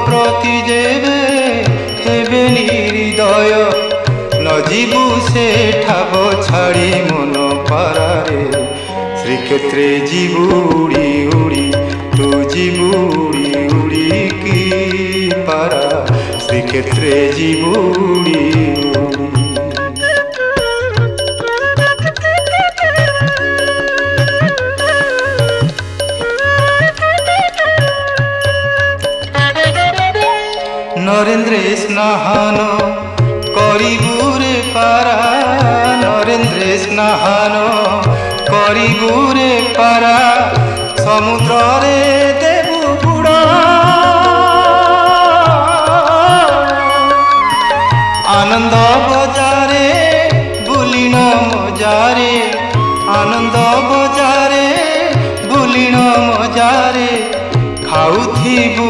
প্রতি যেবে হেবে নিহৃদয় নজিবু সে ঠাব ছাড়ি মন পারারে শ্রীক্ষেত্রে ଯିବୁ উড়ি উড়ি তু ଯିବୁ উড়ি উড়ি কি পারা শ্রীক্ষেত্রে ଯିବୁ উড়ি উড়ি। নরেন্দ্রে স্নাহান করিবুরে পারা নরেন্দ্রে স্নাহান করিবুরে পারা সমুদ্রে দেবু বুড় আনন্দ বজারে বুলিণ মজারে আনন্দ বজারে বুলিণ মজারে খাউথিবু